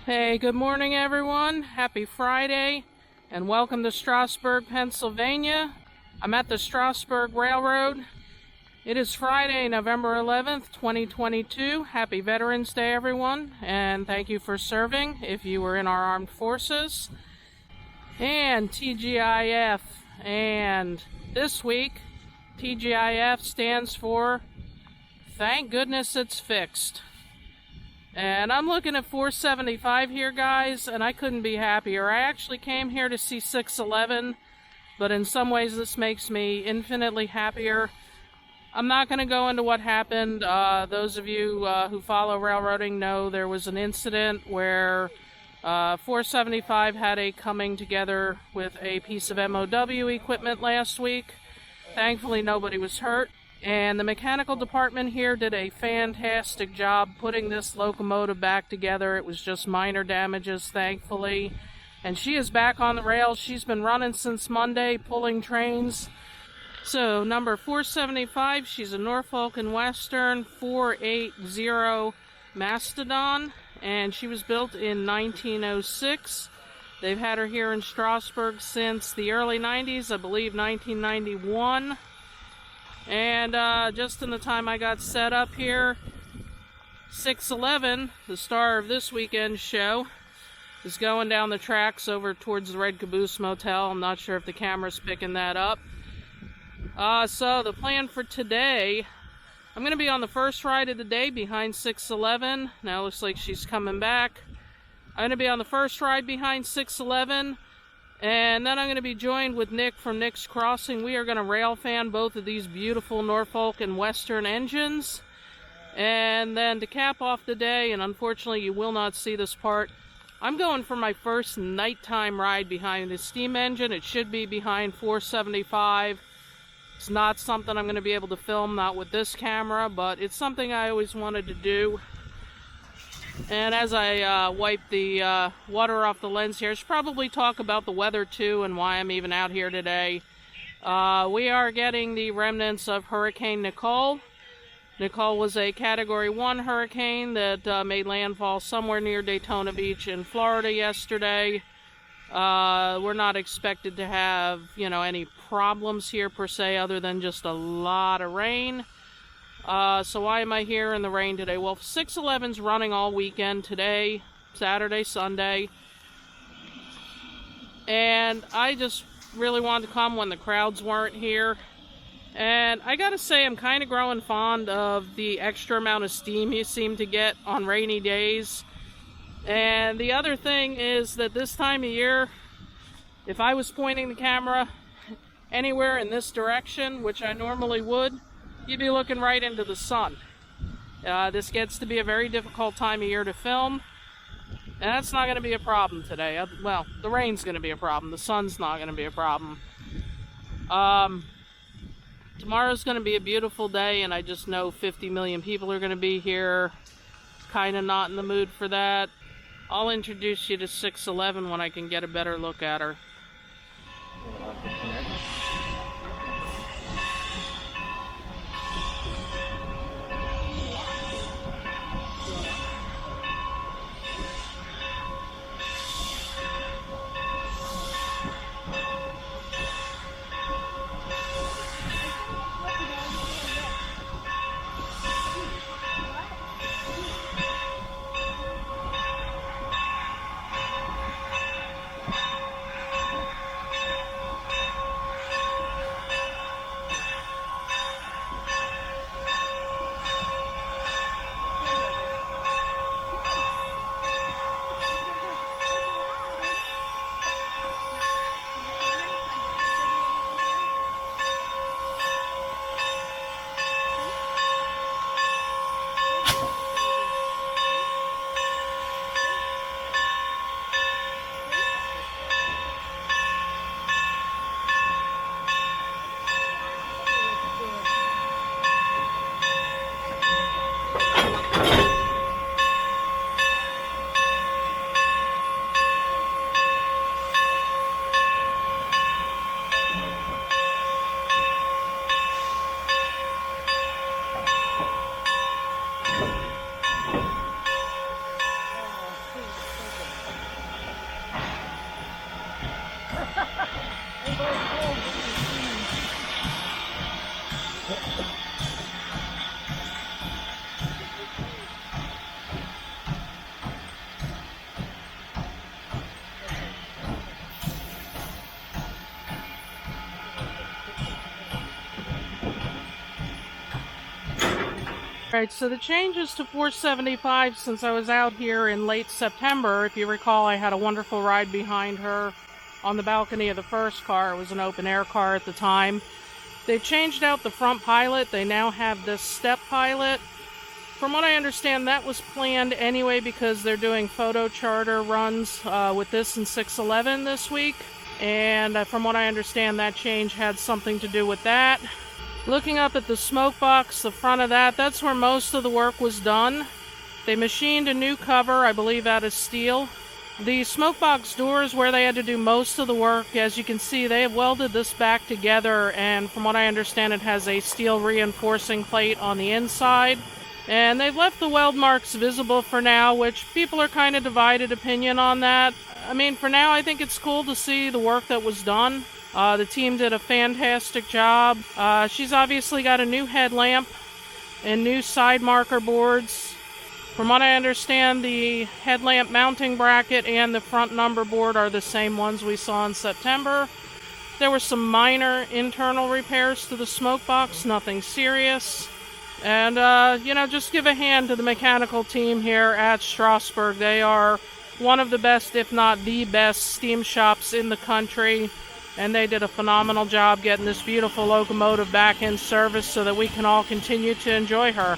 Hey, good morning everyone. Happy Friday and welcome to Strasburg, Pennsylvania. I'm at the Strasburg Railroad. It is Friday, November 11th, 2022. Happy Veterans Day everyone, and thank you for serving if you were in our armed forces. And TGIF, and this week TGIF stands for Thank Goodness It's Fixed. And I'm looking at 475 here, guys, and I couldn't be happier. I actually came here to see 611, but in some ways this makes me infinitely happier. I'm not going to go into what happened. Those of you who follow railroading know there was an incident where 475 had a coming together with a piece of MOW equipment last week. Thankfully, nobody was hurt. And the mechanical department here did a fantastic job putting this locomotive back together. It was just minor damages, thankfully. And she is back on the rails. She's been running since Monday, pulling trains. So, number 475, she's a Norfolk Western 480 Mastodon. And she was built in 1906. They've had her here in Strasburg since the early 90s, I believe 1991. And just in the time I got set up here, 611, the star of this weekend's show, is going down the tracks over towards the red Caboose Motel. I'm not sure if the camera's picking that up. So the plan for today, I'm going to be on the first ride of the day behind 611. Now it looks like she's coming back. I'm going to be on the first ride behind 611. And then I'm going to be joined with Nick from Nick's Crossing. We are going to rail fan both of these beautiful Norfolk and Western engines. And then to cap off the day, and unfortunately you will not see this part, I'm going for my first nighttime ride behind the steam engine. It should be behind 475. It's not something I'm going to be able to film, not with this camera, but it's something I always wanted to do. And as I wipe the water off the lens here, I should probably talk about the weather too and why I'm even out here today. We are getting the remnants of Hurricane Nicole. Nicole was a Category 1 hurricane that made landfall somewhere near Daytona Beach in Florida yesterday. We're not expected to have, any problems here per se other than just a lot of rain. So why am I here in the rain today? Well, 611's running all weekend today, Saturday, Sunday. And I just really wanted to come when the crowds weren't here. And I gotta say, I'm kind of growing fond of the extra amount of steam you seem to get on rainy days. And the other thing is that this time of year, if I was pointing the camera anywhere in this direction, which I normally would, you'd be looking right into the sun. This gets to be a very difficult time of year to film, and that's not going to be a problem today. Well, the rain's going to be a problem. The sun's not going to be a problem. Tomorrow's going to be a beautiful day, and I just know 50 million people are going to be here. Kind of not in the mood for that. I'll introduce you to 611 when I can get a better look at her. Alright, so the changes to 475 since I was out here in late September. If you recall, I had a wonderful ride behind her on the balcony of the first car. It was an open air car at the time. They've changed out the front pilot. They now have this step pilot. From what I understand, that was planned anyway because they're doing photo charter runs with this in 611 this week. And from what I understand, that change had something to do with that. Looking up at the smoke box, the front of that, that's where most of the work was done. They machined a new cover, I believe out of steel. The smoke box doors where they had to do most of the work, as you can see, they have welded this back together, and from what I understand, it has a steel reinforcing plate on the inside. And they've left the weld marks visible for now, which people are kind of divided opinion on that. I mean, for now, I think it's cool to see the work that was done. The team did a fantastic job. She's obviously got a new headlamp and new side marker boards. From what I understand, the headlamp mounting bracket and the front number board are the same ones we saw in September. There were some minor internal repairs to the smoke box, nothing serious. And, just give a hand to the mechanical team here at Strasburg. They are one of the best, if not the best, steam shops in the country. And they did a phenomenal job getting this beautiful locomotive back in service so that we can all continue to enjoy her.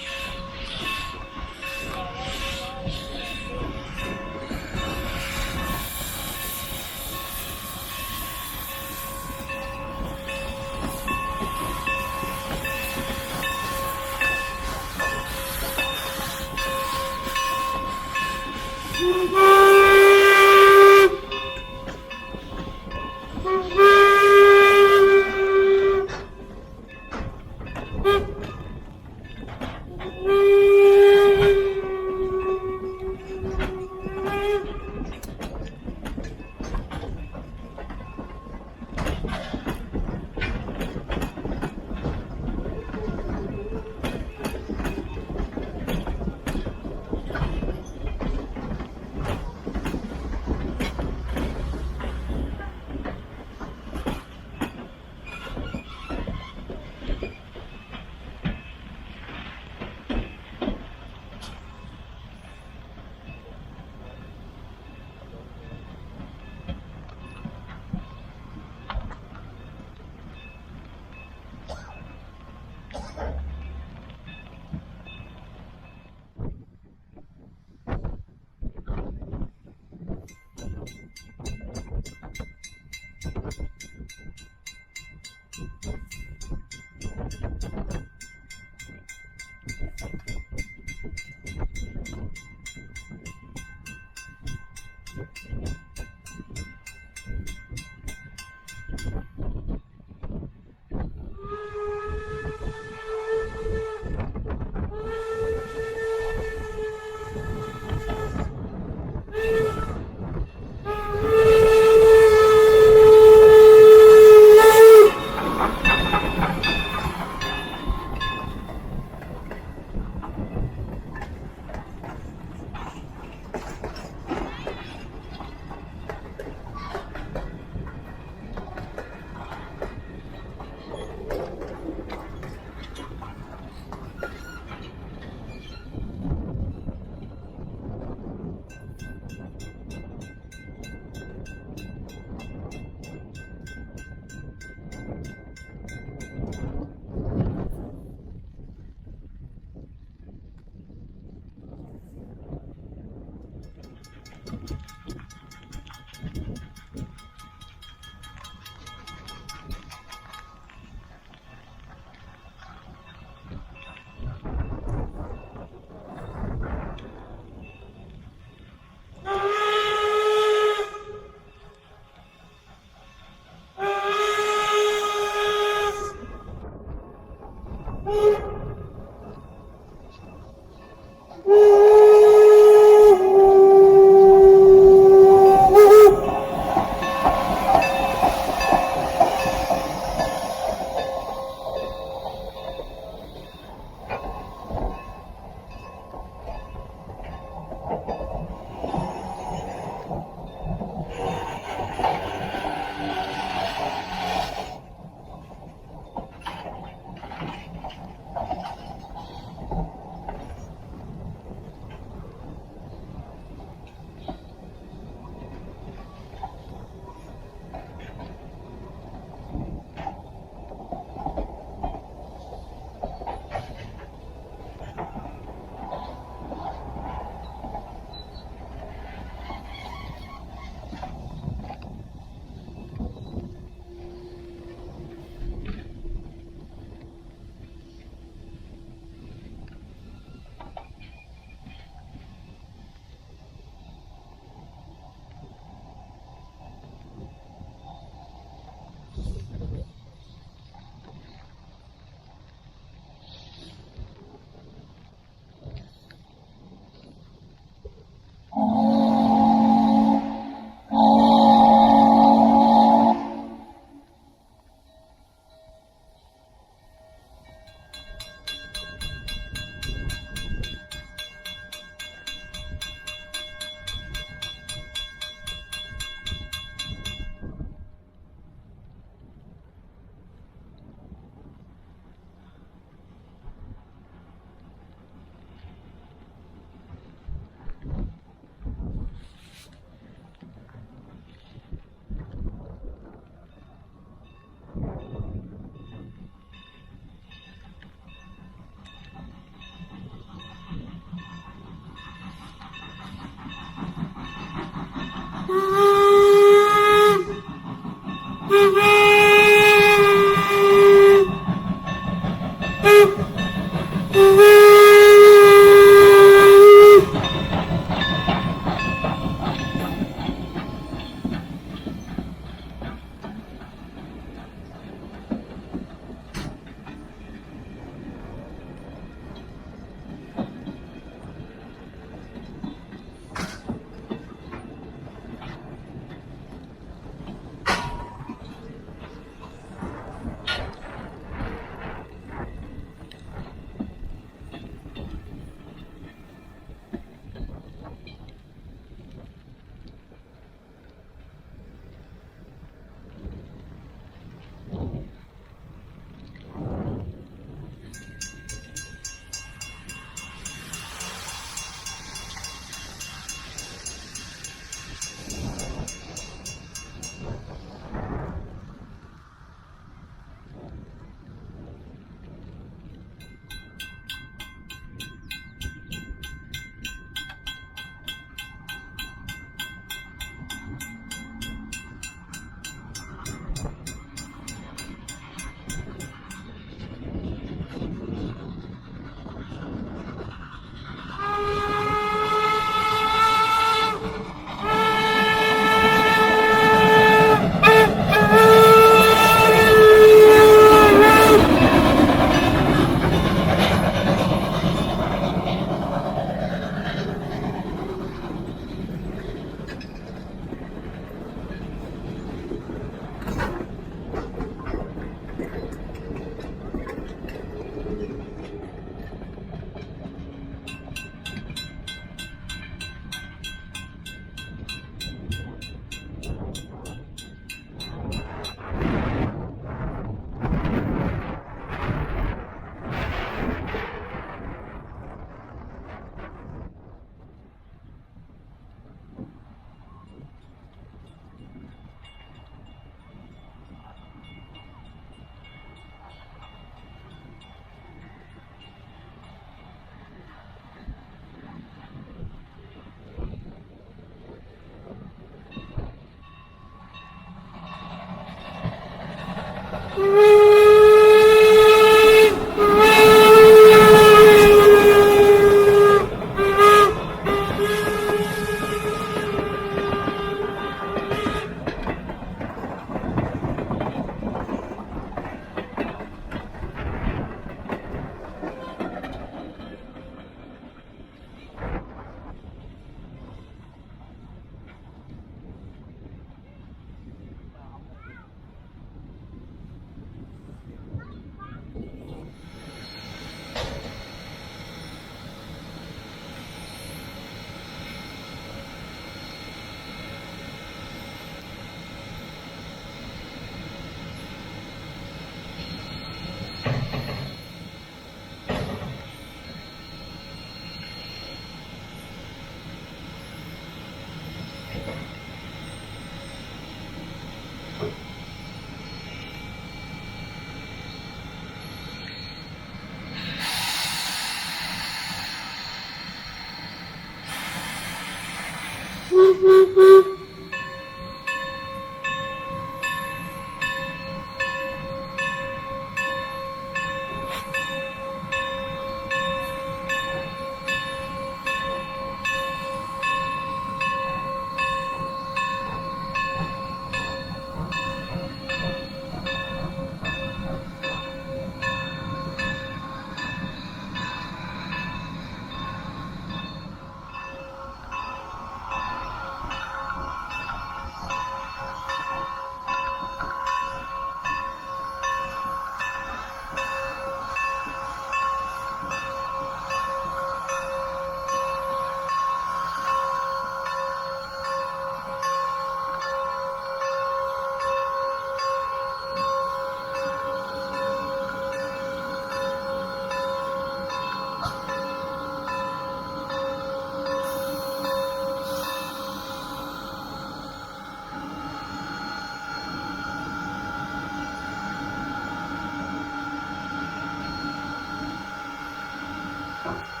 Bye.